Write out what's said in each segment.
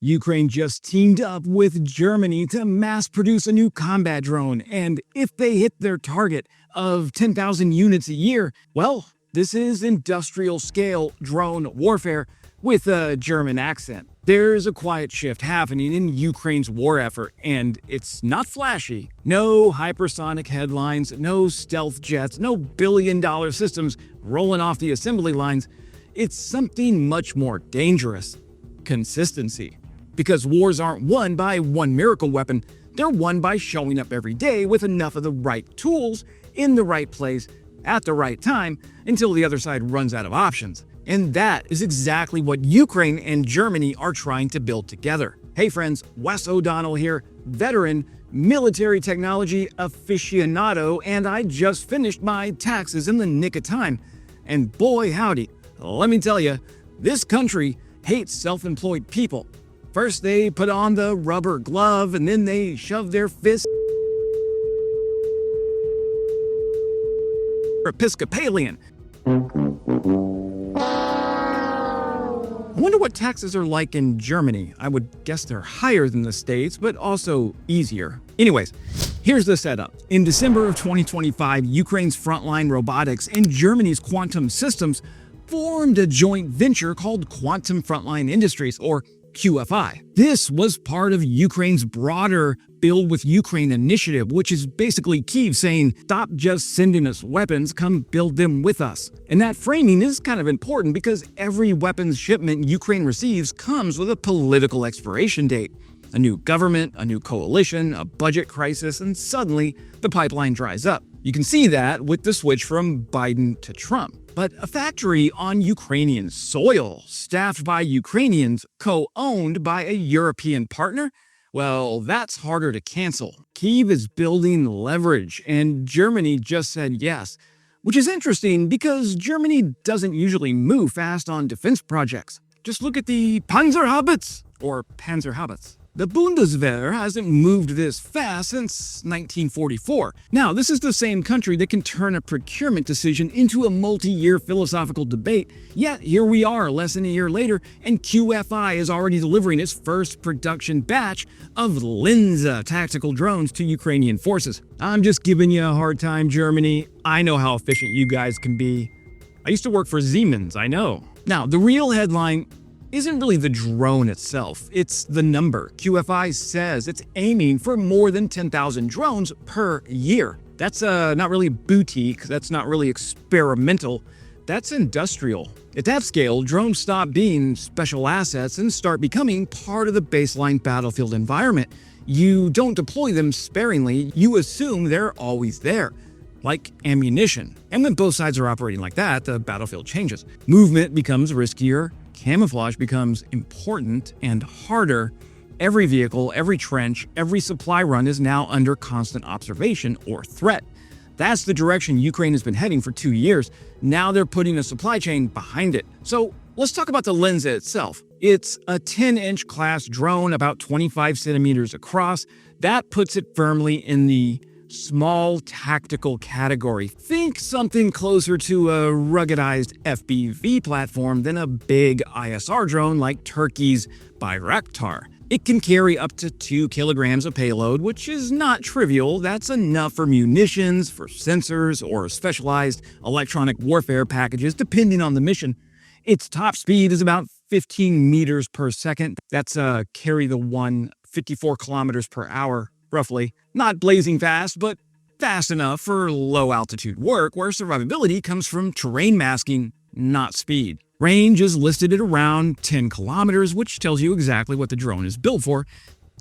Ukraine just teamed up with Germany to mass produce a new combat drone, and if they hit their target of 10,000 units a year, well, this is industrial-scale drone warfare with a German accent. There's a quiet shift happening in Ukraine's war effort, and it's not flashy. No hypersonic headlines, no stealth jets, no billion-dollar systems rolling off the assembly lines. It's something much more dangerous: consistency. Because wars aren't won by one miracle weapon, they're won by showing up every day with enough of the right tools in the right place at the right time until the other side runs out of options. And that is exactly what Ukraine and Germany are trying to build together. Hey friends, Wes O'Donnell here, veteran, military technology aficionado, and I just finished my taxes in the nick of time. And boy howdy, let me tell you, this country hates self-employed people. First they put on the rubber glove, and then they shove their fist Episcopalian. I wonder what taxes are like in Germany. I would guess they're higher than the States, but also easier. Anyways, here's the setup. In December of 2025, Ukraine's Frontline Robotics and Germany's Quantum Systems formed a joint venture called Quantum Frontline Industries, or QFI. This was part of Ukraine's broader Build with Ukraine initiative, which is basically Kyiv saying, stop just sending us weapons, come build them with us. And that framing is kind of important because every weapons shipment Ukraine receives comes with a political expiration date. A new government, a new coalition, a budget crisis, and suddenly the pipeline dries up. You can see that with the switch from Biden to Trump. But a factory on Ukrainian soil, staffed by Ukrainians, co-owned by a European partner? Well, that's harder to cancel. Kyiv is building leverage, and Germany just said yes. Which is interesting because Germany doesn't usually move fast on defense projects. Just look at the Panzerhaubitze, or Panzerhaubitze. The Bundeswehr hasn't moved this fast since 1944. Now, this is the same country that can turn a procurement decision into a multi-year philosophical debate, yet here we are less than a year later, and QFI is already delivering its first production batch of Linza tactical drones to Ukrainian forces. I'm just giving you a hard time, Germany. I know how efficient you guys can be. I used to work for Siemens, I know. Now, the real headline isn't really the drone itself, it's the number. QFI says it's aiming for more than 10,000 drones per year. That's not really boutique, that's not really experimental, that's industrial. At that scale, drones stop being special assets and start becoming part of the baseline battlefield environment. You don't deploy them sparingly, you assume they're always there. Like ammunition. And when both sides are operating like that, the battlefield changes. Movement becomes riskier, camouflage becomes important and harder. Every vehicle, every trench, every supply run is now under constant observation or threat. That's the direction Ukraine has been heading for 2 years. Now they're putting a supply chain behind it. So let's talk about the Linza itself. It's a 10-inch class drone about 25 centimeters across. That puts it firmly in the small tactical category. Think something closer to a ruggedized FPV platform than a big ISR drone like Turkey's Bayraktar. It can carry up to 2 kilograms of payload, which is not trivial. That's enough for munitions, for sensors, or specialized electronic warfare packages, depending on the mission. Its top speed is about 15 meters per second. That's carry the one 54 kilometers per hour. Roughly. Not blazing fast, but fast enough for low-altitude work where survivability comes from terrain masking, not speed. Range is listed at around 10 kilometers, which tells you exactly what the drone is built for.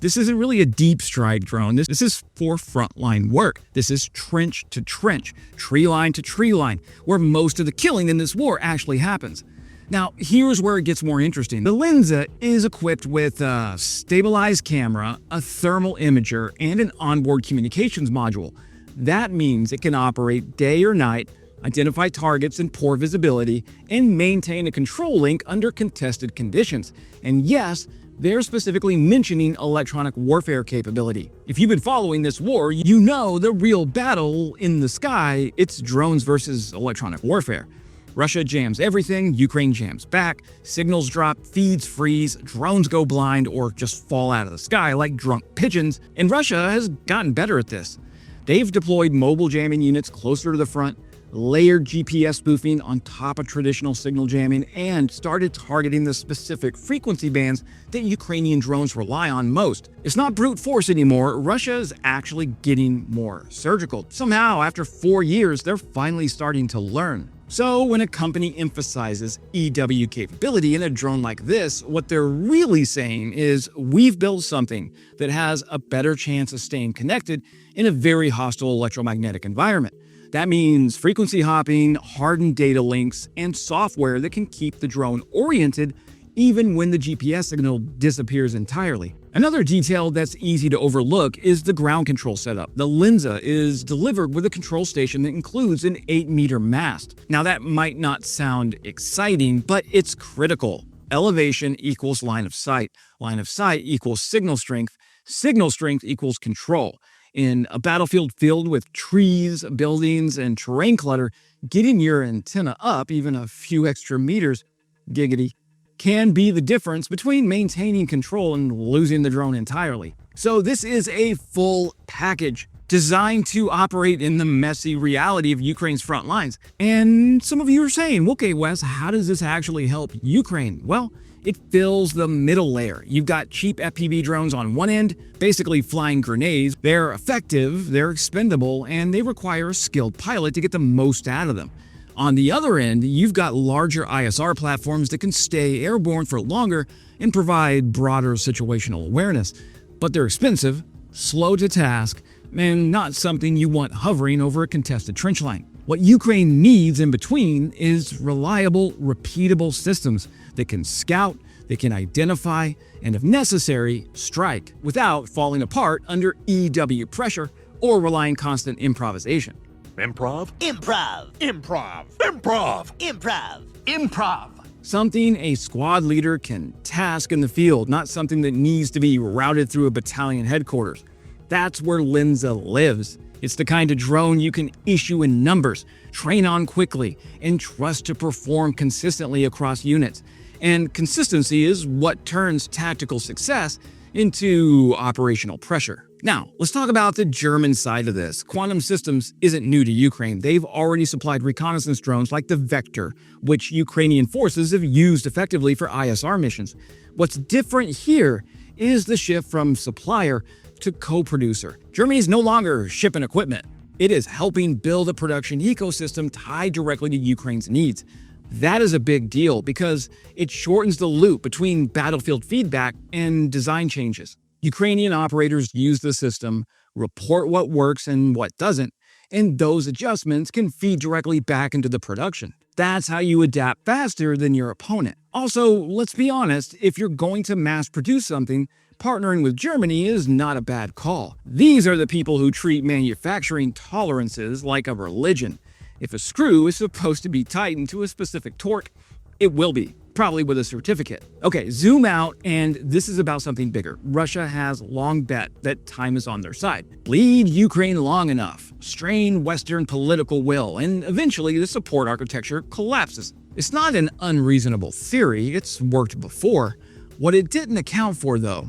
This isn't really a deep strike drone. This is for frontline work. This is trench to trench, tree line to tree line, where most of the killing in this war actually happens. Now, here's where it gets more interesting. The Linza is equipped with a stabilized camera, a thermal imager, and an onboard communications module. That means it can operate day or night, identify targets in poor visibility, and maintain a control link under contested conditions. And yes, they're specifically mentioning electronic warfare capability. If you've been following this war, you know the real battle in the sky, it's drones versus electronic warfare. Russia jams everything, Ukraine jams back, signals drop, feeds freeze, drones go blind or just fall out of the sky like drunk pigeons, and Russia has gotten better at this. They've deployed mobile jamming units closer to the front, layered GPS spoofing on top of traditional signal jamming, and started targeting the specific frequency bands that Ukrainian drones rely on most. It's not brute force anymore. Russia is actually getting more surgical. Somehow, after 4 years, they're finally starting to learn. So when a company emphasizes EW capability in a drone like this, what they're really saying is, we've built something that has a better chance of staying connected in a very hostile electromagnetic environment. That means frequency hopping, hardened data links, and software that can keep the drone oriented even when the GPS signal disappears entirely. Another detail that's easy to overlook is the ground control setup. The Linza is delivered with a control station that includes an 8-meter mast. Now that might not sound exciting, but it's critical. Elevation equals line of sight equals signal strength equals control. In a battlefield filled with trees, buildings, and terrain clutter, getting your antenna up even a few extra meters, giggity, can be the difference between maintaining control and losing the drone entirely. So this is a full package designed to operate in the messy reality of Ukraine's front lines. And some of you are saying, okay, Wes, how does this actually help Ukraine? Well, it fills the middle layer. You've got cheap FPV drones on one end, basically flying grenades. They're effective, they're expendable, and they require a skilled pilot to get the most out of them. On the other end, you've got larger ISR platforms that can stay airborne for longer and provide broader situational awareness. But they're expensive, slow to task, and not something you want hovering over a contested trench line. What Ukraine needs in between is reliable, repeatable systems that can scout, that can identify, and if necessary, strike without falling apart under EW pressure or relying constant improvisation. Improv? Improv. Improv. Improv. Improv. Improv. Something a squad leader can task in the field, not something that needs to be routed through a battalion headquarters. That's where Linza lives. It's the kind of drone you can issue in numbers, train on quickly, and trust to perform consistently across units. And consistency is what turns tactical success into operational pressure. Now, let's talk about the German side of this. Quantum Systems isn't new to Ukraine. They've already supplied reconnaissance drones like the Vector, which Ukrainian forces have used effectively for ISR missions. What's different here is the shift from supplier to co-producer. Germany is no longer shipping equipment. It is helping build a production ecosystem tied directly to Ukraine's needs. That is a big deal because it shortens the loop between battlefield feedback and design changes. Ukrainian operators use the system, report what works and what doesn't, and those adjustments can feed directly back into the production. That's how you adapt faster than your opponent. Also, let's be honest, if you're going to mass produce something, partnering with Germany is not a bad call. These are the people who treat manufacturing tolerances like a religion. If a screw is supposed to be tightened to a specific torque, it will be, probably with a certificate. Okay, zoom out, and this is about something bigger. Russia has long bet that time is on their side. Bleed Ukraine long enough, strain Western political will, and eventually the support architecture collapses. It's not an unreasonable theory, it's worked before. What it didn't account for, though,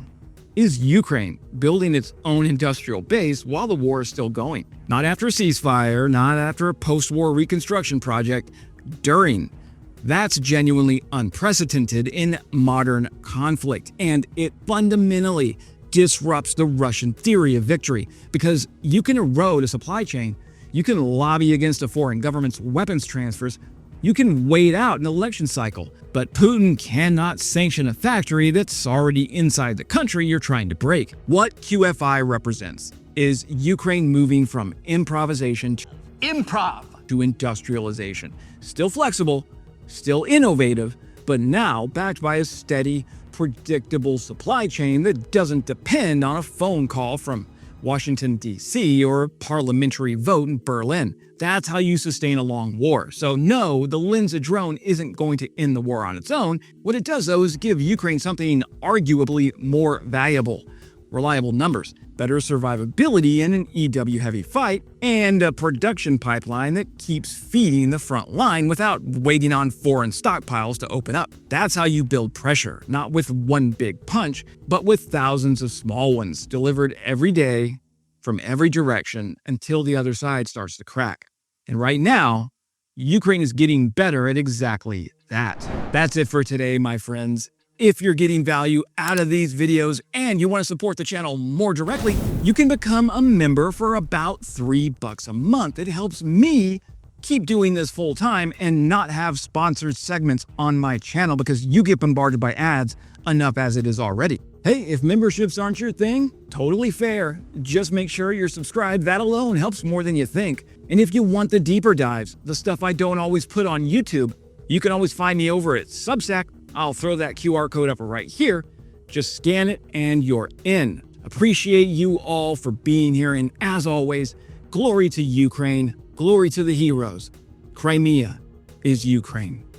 is Ukraine building its own industrial base while the war is still going. Not after a ceasefire, not after a post-war reconstruction project, during. That's genuinely unprecedented in modern conflict, and it fundamentally disrupts the Russian theory of victory because you can erode a supply chain, you can lobby against a foreign government's weapons transfers, you can wait out an election cycle, but Putin cannot sanction a factory that's already inside the country you're trying to break. What QFI represents is Ukraine moving from improvisation to Improv. industrialization. Still flexible, still innovative, but now backed by a steady, predictable supply chain that doesn't depend on a phone call from Washington, D.C., or a parliamentary vote in Berlin. That's how you sustain a long war. So no, the Lindsa drone isn't going to end the war on its own. What it does, though, is give Ukraine something arguably more valuable: reliable numbers, better survivability in an EW-heavy fight, and a production pipeline that keeps feeding the front line without waiting on foreign stockpiles to open up. That's how you build pressure, not with one big punch, but with thousands of small ones delivered every day from every direction until the other side starts to crack. And right now, Ukraine is getting better at exactly that. That's it for today, my friends. If you're getting value out of these videos and you want to support the channel more directly, you can become a member for about $3 a month. It helps me keep doing this full time and not have sponsored segments on my channel because you get bombarded by ads enough as it is already. Hey, if memberships aren't your thing, totally fair. Just make sure you're subscribed. That alone helps more than you think. And if you want the deeper dives, the stuff I don't always put on YouTube, you can always find me over at Substack. I'll throw that QR code up right here. Just scan it and you're in. Appreciate you all for being here. And as always, glory to Ukraine, glory to the heroes. Crimea is Ukraine.